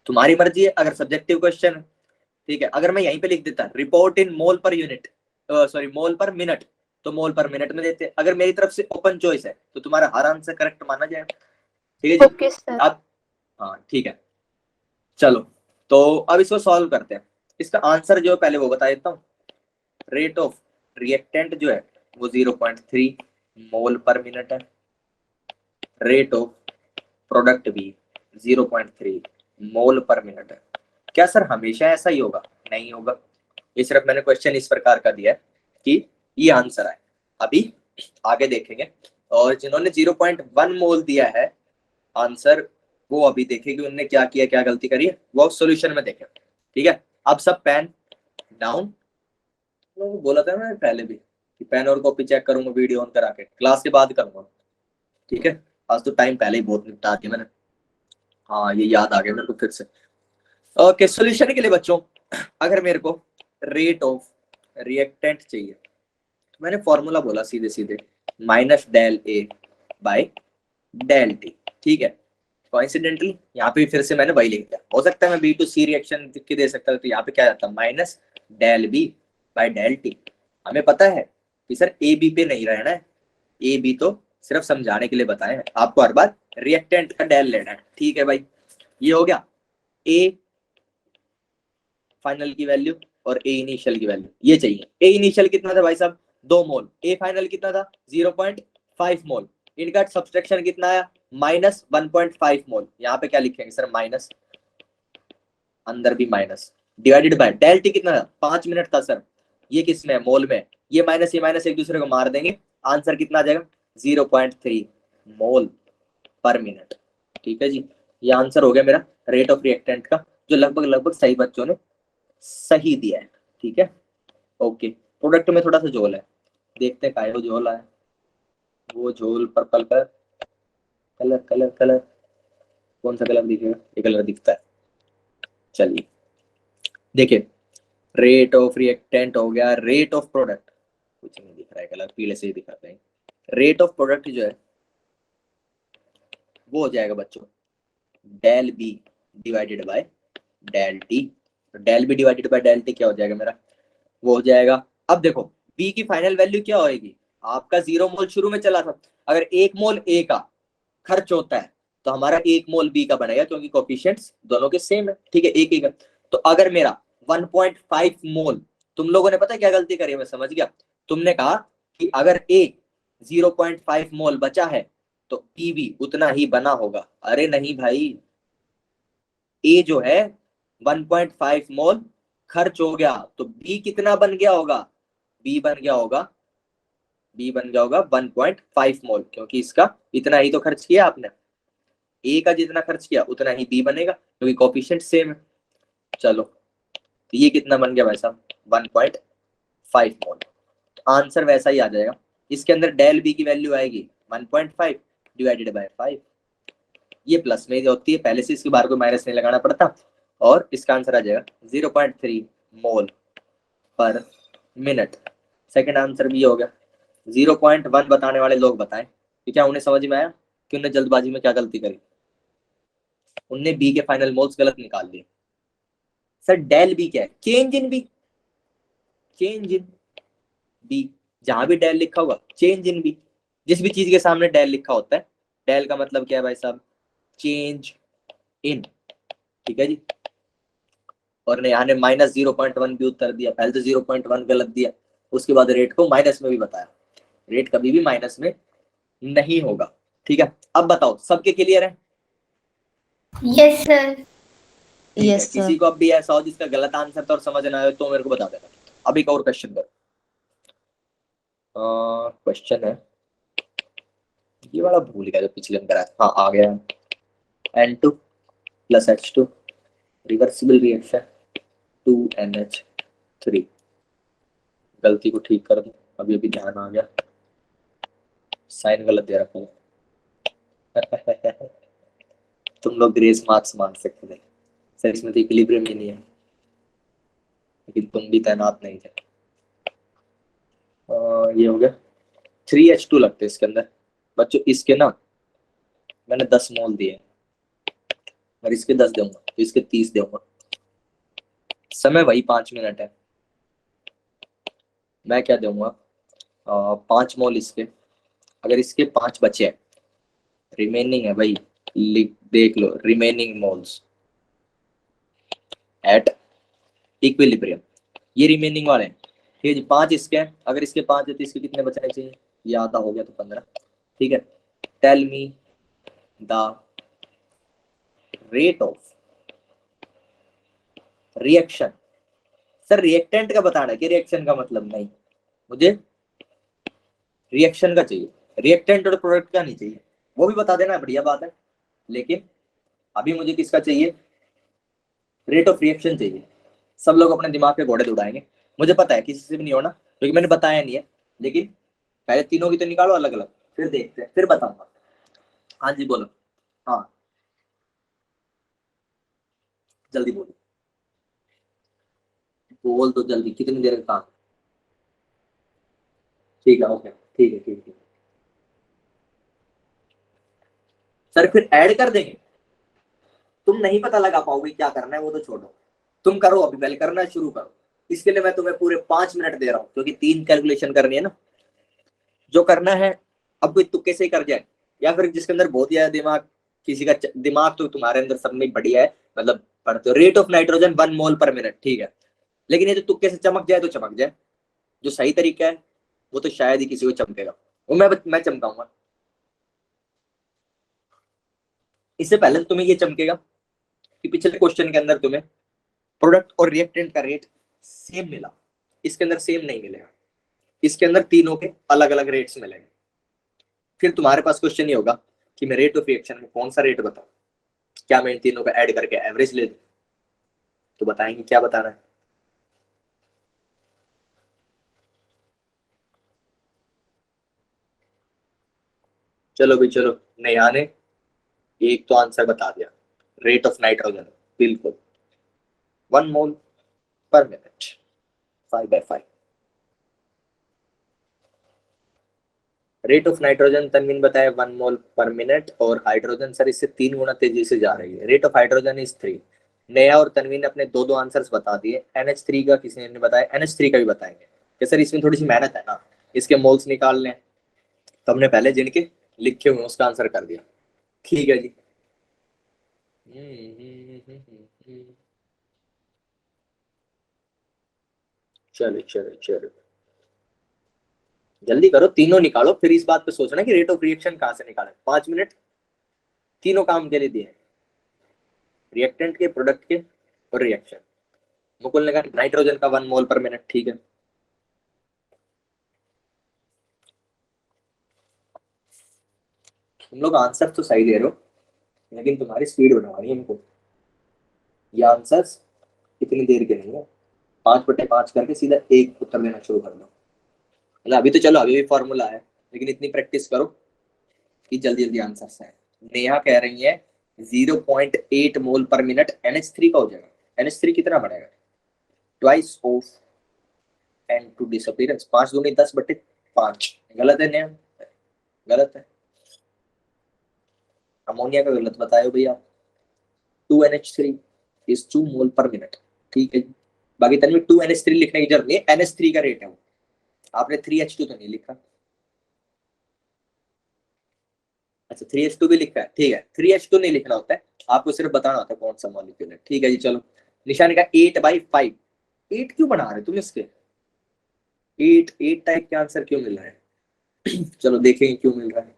तुम्हारी मर्जी है, अगर सब्जेक्टिव क्वेश्चन है। ठीक है, अगर मैं यहीं पे लिख देता रिपोर्ट इन मोल पर यूनिट, सॉरी मोल पर मिनट, तो मोल पर मिनट में देते। अगर मेरी तरफ से ओपन चॉइस है तो तुम्हारा हर आंसर करेक्ट माना जाएगा। ठीक है जी, ओके सर। अब हाँ ठीक है चलो, तो अब इसको सॉल्व करते हैं। इसका आंसर जो है पहले वो बता देता हूँ। रेट ऑफ रिएक्टेंट जो है वो 0.3 मोल पर मिनट है। रेट ऑफ प्रोडक्ट भी 0.3 मोल पर मिनट है। क्या सर हमेशा ऐसा ही होगा? नहीं होगा, ये सिर्फ मैंने क्वेश्चन इस प्रकार का दिया है कि ये आंसर आए। अभी आगे देखेंगे, और जिन्होंने 0.1 मोल दिया है आंसर, वो अभी देखेंगे उन्होंने क्या किया, क्या गलती करी है, वो सॉल्यूशन में देखें। ठीक है, अब सब पेन डाउन। बोला था मैं पहले भी कि पेन और कॉपी चेक करूंगा वीडियो ऑन करा के, क्लास के बाद करूंगा। ठीक है, आज तो टाइम पहले ही बहुत निपटा दिया मैंने। हाँ ये याद आ गया मेरे को फिर से। ओके, सॉल्यूशन के लिए बच्चों, अगर मेरे को रेट ऑफ रिएक्टेंट चाहिए, मैंने फॉर्मूला बोला सीधे सीधे, minus del A by del T. ठीक है, कोइंसिडेंटली यहाँ पे फिर से मैंने वही लिख दिया। हो सकता है मैं B2C रिएक्शन के दे सकता हूँ, तो यहाँ पे क्या जाता, minus del B by del T. हमें पता है कि सर ए बी पे नहीं रहना है, ए बी तो सिर्फ समझाने के लिए बताए हैं, आपको हर बार रिएक्टेंट का डेल लेना है। ठीक है भाई, ये हो गया ए फाइनल की वैल्यू और ए इनिशियल की वैल्यू, ये चाहिए। ए इनिशियल कितना था भाई साहब, 2 मोल। ए फाइनल कितना था, 0.5 मोल। इनका सब्सट्रैक्शन कितना आया, माइनस 1.5 मोल। यहाँ पे क्या लिखेंगे सर, माइनस, अंदर भी minus, divided by del T कितना था, 5 मिनट था सर। ये किसमें है, मोल में। ये माइनस एक दूसरे को मार देंगे, आंसर कितना आ जाएगा, 0.3 मोल पर मिनट। ठीक है जी, ये आंसर हो गया मेरा रेट ऑफ रिएक्टेंट का, जो लगभग सही बच्चों ने सही दिया है। ठीक है, ओके। प्रोडक्ट में थोड़ा सा झोल है, देखते हैं काय वो झोल है। वो झोल पर्पल कलर कौन सा कलर दिखेगा, ये कलर दिखता है। चलिए देखिए, रेट ऑफ रिएक्टेंट हो गया, रेट ऑफ प्रोडक्ट कुछ नहीं दिख रहा है, कलर पीले से ही दिखाते हैं। रेट ऑफ प्रोडक्ट जो है वो हो जाएगा बच्चों del B divided by del T. Del B divided by del T क्या हो जाएगा मेरा, वो हो जाएगा, अब देखो बी की फाइनल वैल्यू क्या होएगी, आपका 0 मोल शुरू में चला था, अगर 1 मोल ए का खर्च होता है तो हमारा 1 मोल बी का बनेगा, क्योंकि कोफिशिएंट्स दोनों के सेम है। ठीक है, एक ही का। तो अगर मेरा 1.5 मोल, तुम लोगों ने पता क्या गलती करी है, मैं समझ गया। तुमने कहा कि अगर ए 0.5 मोल बचा है तो बी भी उतना ही बना होगा। अरे नहीं भाई, ए जो है 1.5 मोल खर्च हो गया, तो बी कितना बन गया होगा, बी बन गया होगा 1.5 मोल, क्योंकि इसका इतना ही तो खर्च किया आपने, ए का जितना खर्च किया उतना ही बी बनेगा, क्योंकि कोफिशिएंट सेम है। चलो, तो ये कितना बन गया भाई साहब, 1.5 मोल। तो आंसर वैसा ही आ जाएगा, इसके अंदर डेल बी की वैल्यू आएगी 1.5 डिवाइडेड बाय 5। ये प्लस में होती है, पहले से इसके बार को माइनस नहीं लगाना पड़ता, और इसका आंसर आ जाएगा 0.3 मोल पर मिनट। सेकंड आंसर भी हो गया। 0.1 बताने वाले लोग बताएं कि क्या उन्हें समझ में आया कि उन्हें जल्दबाजी में क्या गलती करी। उनने बी के फाइनल मोल्स गलत निकाल लिए। सर डेल बी क्या है? Change in B, change in B, जहां भी डेल लिखा होगा चेंज इन बी। जिस भी चीज के सामने डेल लिखा होता है, डेल का मतलब क्या है भाई साहब? Change in. ठीक है जी। और यहाँ ने -0.1 भी उत्तर दिया। पहले तो 0.1 गलत दिया, उसके बाद रेट को माइनस में भी बताया। रेट कभी भी माइनस में नहीं होगा। ठीक है, अब बताओ सबके क्लियर है? Yes sir. ठीक है। Yes sir. किसी को अब भी ऐसा हो जिसका गलत आंसर था और समझ ना आए तो मेरे को बता देना। अब एक और क्वेश्चन करो। क्वेश्चन है, ये वाला भूल गया जो पिछले में करा। हाँ आ गया। N2 + H2 reversible reaction 2NH3। गलती को ठीक कर दो, अभी अभी ध्यान आ गया, साइन गलत दे रखा है। तुम लोग ग्रेस मार्क्स मान सकते थे सर, इसमें तो इक्विलिब्रियम ही नहीं है, लेकिन तुम भी तैनात नहीं थे। ये हो गया। 3H2 लगते हैं इसके अंदर बच्चों। इसके ना मैंने 10 मोल दिए, और इसके 10 दूंगा तो इसके 30 दूंगा। समय वही 5 मिनट है। मैं क्या दूंगा? 5 मोल इसके। अगर इसके 5 बचे हैं, रिमेनिंग है भाई, देख लो रिमेनिंग मोल्स एट इक्विलिब्रियम, ये रिमेनिंग वाले हैं। ठीक है जी। 5 इसके हैं, अगर इसके 5 है तो इसके कितने बचने चाहिए? ये आधा हो गया तो 15। ठीक है। Tell me the rate of reaction. Sir reactant का बताना है कि रिएक्शन का? मतलब नहीं, मुझे रिएक्शन का चाहिए, रिएक्टेंट और प्रोडक्ट का नहीं चाहिए। वो भी बता देना, बढ़िया बात है, लेकिन अभी मुझे किसका चाहिए? रेट ऑफ रिएक्शन चाहिए। सब लोग अपने दिमाग पे घोड़े दौड़ाएंगे, मुझे पता है किसी से भी नहीं होना, क्योंकि मैंने बताया नहीं है। लेकिन पहले तीनों की तो निकालो अलग अलग, फिर देखते हैं, फिर बताऊंगा। हाँ जी बोलो। हाँ जल्दी बोलो, बोल तो जल्दी, कितनी देर का काम? ठीक है, ओके, ठीक है ठीक है। सर फिर ऐड कर देंगे? तुम नहीं पता लगा पाओगे क्या करना है, वो तो छोड़ो, तुम करो अभी, पहले करना शुरू करो। इसके लिए मैं तुम्हें पूरे 5 मिनट दे रहा हूँ, क्योंकि 3 कैलकुलेशन करनी है ना। जो करना है अब कोई तुक्के से ही कर जाए, या फिर जिसके अंदर बहुत ज्यादा दिमाग, किसी का दिमाग तो तुम्हारे अंदर सब में बढ़िया है, मतलब पढ़ते हो। रेट ऑफ नाइट्रोजन 1 मोल पर मिनट, ठीक है। लेकिन ये जो तुक्के से चमक जाए तो चमक जाए, जो सही तरीका है वो तो शायद ही किसी को चमकेगा, वो मैं चमकाऊंगा। इससे पहले तो तुम्हें ये चमकेगा कि पिछले क्वेश्चन के अंदर तुम्हें प्रोडक्ट और रिएक्टेंट का रेट सेम मिला, इसके अंदर सेम नहीं मिलेगा, इसके अंदर तीनों के अलग अलग रेट्स मिलेंगे। फिर तुम्हारे पास क्वेश्चन ये होगा कि मैं रेट ऑफ रिएक्शन में कौन सा रेट बताऊं, क्या मैं इन तीनों का ऐड करके एवरेज ले दूं? तो बताएंगे क्या बताना है। चलो भाई चलो, नेहा ने एक तो आंसर बता दिया, रेट ऑफ नाइट्रोजन बिल्कुल 1 मोल पर मिनट 5/5। रेट ऑफ नाइट्रोजन तनवीन बताया 1 मोल पर मिनट, और हाइड्रोजन सर इससे 3 गुना तेजी से जा रही है। Rate of hydrogen is 3। Neha और तनवीन ने अपने दो दो आंसर्स बता दिए। NH3 का किसी ने बताया, NH3 का भी बताएंगे कि सर इसमें थोड़ी सी मेहनत है ना, इसके मोल्स निकालने, तो हमने पहले जिनके लिखे हुए उसका आंसर कर दिया। ठीक है जी। चलो चलो चलो, जल्दी करो, तीनों निकालो, फिर इस बात पे सोचना कि रेट ऑफ रिएक्शन कहां से निकालें। 5 मिनट तीनों काम के लिए दिए, रिएक्टेंट के, प्रोडक्ट के और रिएक्शन। मुकुल ने कहा नाइट्रोजन का 1 मोल पर मिनट, ठीक है। तुम लोग आंसर तो सही दे रहे हो, लेकिन तुम्हारी स्पीड बढ़ानी है हमको। ये आंसर्स इतनी देर के नहीं है, 5/5 करके सीधा एक उत्तर देना शुरू कर दो। मतलब अभी तो चलो, अभी भी फॉर्मूला है, लेकिन इतनी प्रैक्टिस करो कि जल्दी जल्दी आंसर आए। नेहा कह रही है 0.8 मोल पर मिनट NH3 का हो जाएगा। NH3 कितना बनेगा? ट्वाइस ऑफ N2 डिसअपीयरेंस, 5 दूनी 10/5। गलत है नियम? गलत है। अमोनिया का गलत बताए भैया। 2NH3 इज 2 मोल पर मिनट। ठीक है, बाकी तन्वी 2NH3 लिखने की जरूरत नहीं है, NH3 का रेट है वो। आपने 3H2 तो नहीं लिखा। अच्छा 3H2 भी लिखा है, ठीक है। 3H2 नहीं लिखना होता है, आपको सिर्फ बताना होता है कौन सा मॉलिक्यूल है। ठीक है जी, चलो निशान का 8/5। 8 क्यों बना रहे तुम इसके? 8 टाइप के आंसर क्यों मिल रहा है? चलो देखेंगे क्यों मिल रहा है।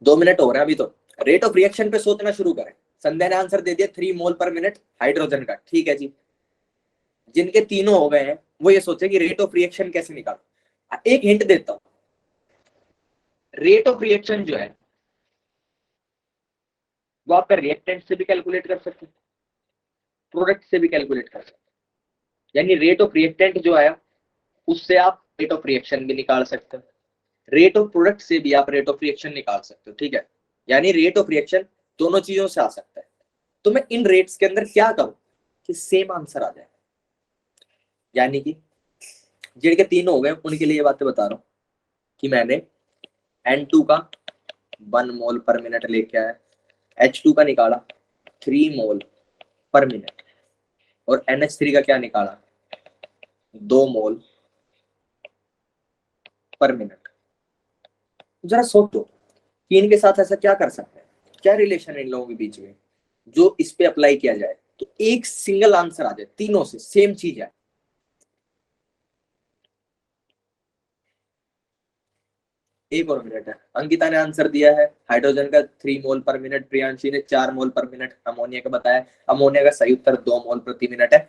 2 मिनट हो रहे हैं अभी तो। रेट ऑफ रिएक्शन पे सोचना शुरू करें। संध्या ने आंसर दे दिया 3 मोल पर मिनट हाइड्रोजन का। ठीक है जी, जिनके तीनों हो गए हैं वो ये सोचे कि रेट ऑफ रिएक्शन कैसे निकाल। एक हिंट देता हूं, रेट ऑफ रिएक्शन जो है वो आपका रिएक्टेंट से भी कैलकुलेट कर सकते हैं, प्रोडक्ट से भी कैलकुलेट कर सकते हैं। यानी रेट ऑफ रिएक्टेंट जो आया उससे आप रेट ऑफ रिएक्शन भी निकाल सकते हो, रेट ऑफ प्रोडक्ट से भी आप रेट ऑफ रिएक्शन निकाल सकते हो। ठीक है, यानी रेट ऑफ रिएक्शन दोनों चीजों से आ सकता है। तो मैं इन रेट्स के अंदर क्या करूं कि सेम आंसर आ जाए। यानी कि जिनके तीनों हो गए उनके लिए ये बातें बता रहा हूं कि मैंने N2 का 1 मोल पर मिनट लेके आया, H2 का निकाला 3 मोल पर मिनट, और NH3 का क्या निकाला 2 मोल पर मिनट। जरा सोचो कि इनके साथ ऐसा क्या कर सकते हैं, क्या रिलेशन है इन लोगों के बीच में जो इस पे अप्लाई किया जाए तो एक सिंगल आंसर आ जाए, तीनों से सेम चीज है। एक और मिनट है। अंकिता ने आंसर दिया है हाइड्रोजन का 3 मोल पर मिनट, प्रियांशी ने 4 मोल पर मिनट अमोनिया का बताया। अमोनिया का सही उत्तर 2 मोल प्रति मिनट है।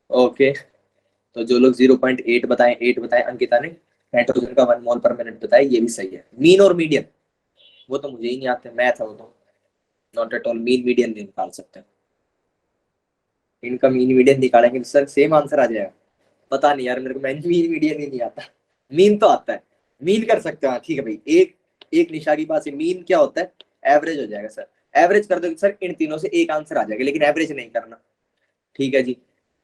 ओके, तो जो लोग 0.8 बताएं, 8 बताएं, अंकिता ने नाइट्रोजन का 1 मोल पर मिनट बताया, ये भी सही है। मीन और मीडियन वो तो मुझे ही नहीं आते, मैथ है वो तो, not at all. Mean median नहीं निकाल सकते, इनका मीन मीडियन निकालेंगे तो सर सेम आंसर आ जाएगा। पता नहीं यार, मेरे को मीन मीडियन ही नहीं आता। मीन तो आता है, मीन कर सकते हो। हाँ ठीक है भाई, एक निशा की पास मीन क्या होता है, एवरेज हो जाएगा सर। एवरेज कर दोगे सर इन तीनों से एक आंसर आ जाएगा, लेकिन एवरेज नहीं करना। ठीक है जी,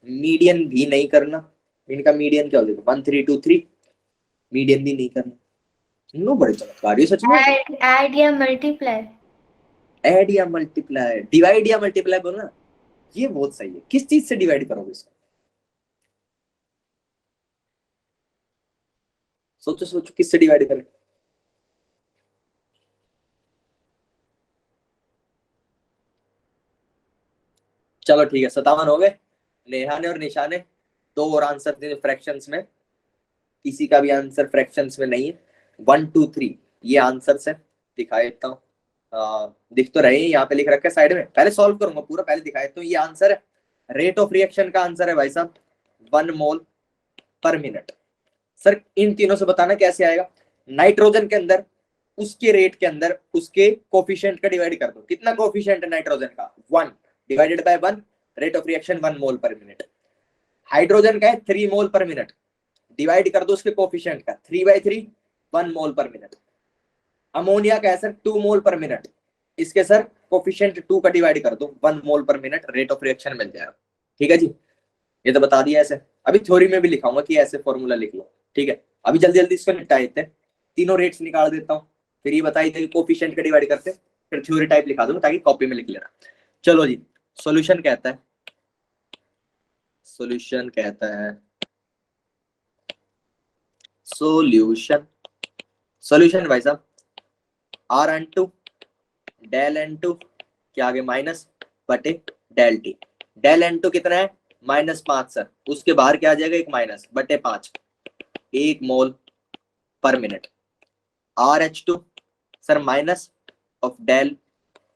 मीडियन भी नहीं करना। इनका मीडियन क्या हो जाएगा 1323, मीडियन भी नहीं करना। नो बड़े चमत्कारी सच में। ऐड या मल्टीप्लाई। ऐड या मल्टीप्लाई, डिवाइड या मल्टीप्लाई बोलना, ये बहुत सही है। किस चीज से डिवाइड करोगे इसको? सोचो सोचो, किससे डिवाइड करें? चलो ठीक है, 57 हो गए। नेहा ने और निशा ने 2 और आंसर दिए फ्रैक्शंस में, किसी का भी आंसर फ्रैक्शंस में नहीं है। 1 2 3 ये आंसर है। दिखा देता हूँ, दिख तो रहे हैं, यहाँ पे लिख रखा है साइड में। पहले सॉल्व करूंगा पूरा, पहले दिखा देता हूँ। ये आंसर है, रेट ऑफ रिएक्शन का आंसर है भाई साहब 1 मोल पर मिनट। सर इन तीनों से बताना कैसे आएगा। नाइट्रोजन के अंदर उसके रेट के अंदर उसके कोफिशिएंट का डिवाइड कर दो। कितना कोफिशिएंट है नाइट्रोजन का 1 divided by 1, rate of reaction 1 mole पर मिनट। हाइड्रोजन का है 3 मोल पर मिनट, डिवाइड कर दो उसके कोफिशिएंट का 3/3, 1 मोल पर मिनट। अमोनिया का है सर 2 मोल पर मिनट, इसके सर कोफिशिएंट 2 का डिवाइड कर दो 1 मोल पर मिनट, रेट ऑफ रिएक्शन मिल जाएगा। ठीक है जी, ये तो बता दिया ऐसे। अभी थ्योरी में भी लिखाऊंगा कि ऐसे फॉर्मूला लिख लो। ठीक है, अभी जल्दी जल्दी इसको निपटा देते हैं, तीनों रेट्स निकाल देता हूँ, फिर ये बताई थे कोफिशिएंट का डिवाइड करते, फिर थ्योरी टाइप लिखा दूंगा ताकि कॉपी में लिख लेना। चलो जी, सॉल्यूशन कहता है, सॉल्यूशन कहता है, सॉल्यूशन, सॉल्यूशन भाई साहब R(N2) डेल N2 क्या आगे माइनस बटे डेल T। डेल N2 कितना है -5 सर, उसके बाहर क्या आ जाएगा एक माइनस बटे 5, 1 मोल पर minute. RH2 sir minus of del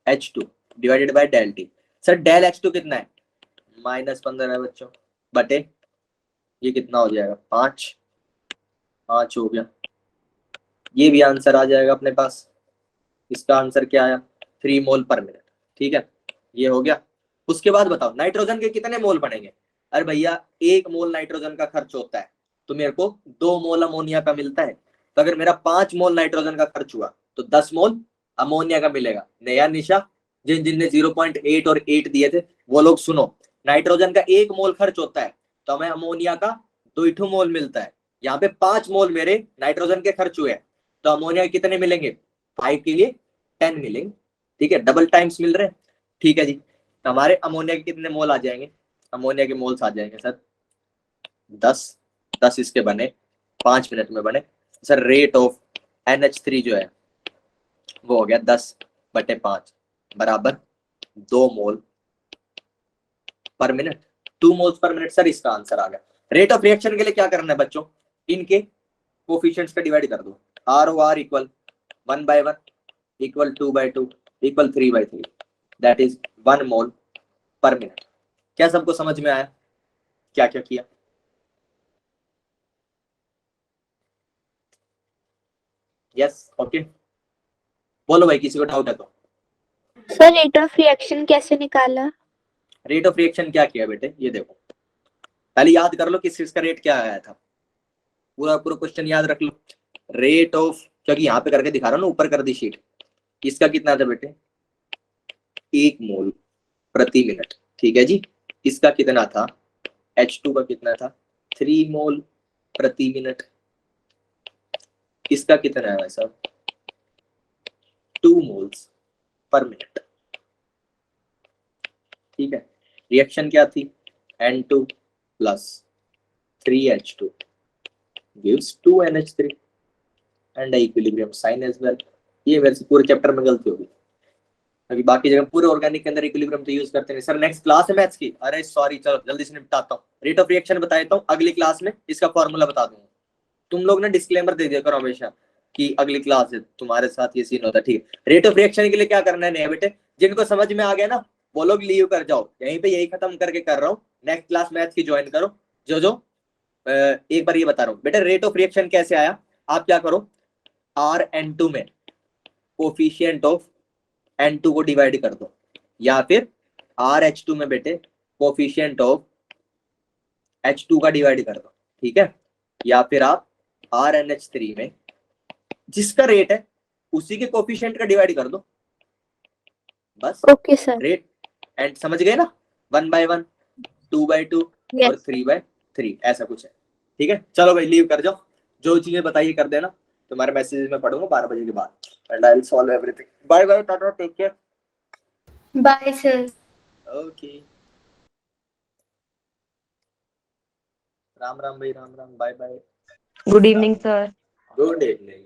H2 divided by del T। Sir del H2 कितना है -15 है बच्चों, बटे ये कितना हो जाएगा 5 हो गया। ये भी आंसर आ जाएगा अपने पास। इसका आंसर क्या आया 3 मोल पर मिनट। ठीक है, ये हो गया। उसके बाद बताओ नाइट्रोजन के कितने मोल बनेंगे। अरे भैया 1 मोल नाइट्रोजन का खर्च होता है तो मेरे को 2 मोल अमोनिया का मिलता है, तो अगर मेरा 5 मोल नाइट्रोजन का खर्च हुआ तो 10 मोल अमोनिया का मिलेगा। नया निशा, जिन जिनने 0.8 और 8 दिए थे वो लोग सुनो, नाइट्रोजन का 1 मोल खर्च होता है तो हमें अमोनिया का 2 मोल मिलता है। यहाँ पे 5 मोल मेरे नाइट्रोजन के खर्च हुए हैं, तो अमोनिया कितने मिलेंगे? 5 के लिए 10 मिलेंगे। ठीक है, डबल टाइम्स मिल रहे हैं। ठीक है जी, तो हमारे अमोनिया के कितने मोल आ जाएंगे? अमोनिया के मोल्स आ जाएंगे सर 10 इसके बने 5 मिनट में बने सर। रेट ऑफ NH3 जो है वो हो गया 10/5 बराबर 2 मोल पर मिनट, 2 मोल्स पर मिनट। सर इसका आंसर आ गया। रेट ऑफ रिएक्शन के लिए क्या करना है बच्चों? इनके कोफिशिएंट्स का डिवाइड कर दो। ROR equal 1/1 equal 2/2 equal 3/3, that is 1 mole पर मिनट। क्या सबको समझ में आया क्या क्या किया? Yes, okay. बोलो भाई, किसी को डाउट है तो। सर रेट ऑफ रिएक्शन कैसे निकाला? रेट ऑफ रिएक्शन क्या किया बेटे, ये देखो, पहले याद कर लो किस चीज का रेट क्या आया था। पूरा पूरा क्वेश्चन याद रख लो। रेट ऑफ, क्योंकि यहाँ पे करके दिखा रहा हूँ ना, ऊपर कर दी शीट। इसका कितना था बेटे? 1 मोल प्रति मिनट। ठीक है जी। इसका कितना था? H2 का कितना था? 3 मोल प्रति मिनट। इसका कितना है साहब? 2 मोल्स पर मिनट। ठीक है, रिएक्शन क्या थी? N2 plus 3H2 gives 2NH3 and equilibrium sign as well। ये वैसे पूरे चैप्टर में गलती होगी, अभी बाकी जगह पूरे ऑर्गेनिक के अंदर इक्विलिब्रियम तो यूज करते हैं। सर नेक्स्ट क्लास है मैथ्स की, अरे सॉरी, चलो जल्दी से निपटाता हूँ। रेट ऑफ रिएक्शन बताता हूँ, अगली क्लास में इसका फॉर्मूला बता दूंगा। तुम लोग ना डिस्क्लेमर दे दिया करो हमेशा कि अगली क्लास है तुम्हारे साथ ये सीन होता है। ठीक है, रेट ऑफ रिएक्शन के लिए क्या करना है नया बेटे? जिनको समझ में आ गया ना वो लोग लीव कर जाओ, यहीं पे यही खत्म करके कर रहा हूँ। नेक्स्ट क्लास मैथ्स की ज्वाइन करो। जो एक बार ये बता रहा हूँ बेटा, रेट ऑफ रिएक्शन कैसे आया? आप क्या करो, RN2 में कोफिशिएंट ऑफ N2 को डिवाइड कर दो, या फिर RH2 में बेटे कोफिशिएंट ऑफ H2 का डिवाइड कर दो। ठीक है, या फिर आप RNH3 में जिसका रेट है उसी के कोफिशिएंट का डिवाइड कर दो, बस। Okay sir. रेट एंड समझ गए ना, 1/1 2/2 और 3/3 ऐसा कुछ है। ठीक है, चलो भाई लीव कर जाओ, जो चीजें बताइए कर देना। तुम्हारे मैसेज में पढ़ूंगा 12 बजे के बाद, and I will solve everything. Bye bye, tata, take care. Bye, sir. Okay, Ram Ram भाई, Ram Ram, bye bye. Good evening sir. Good evening.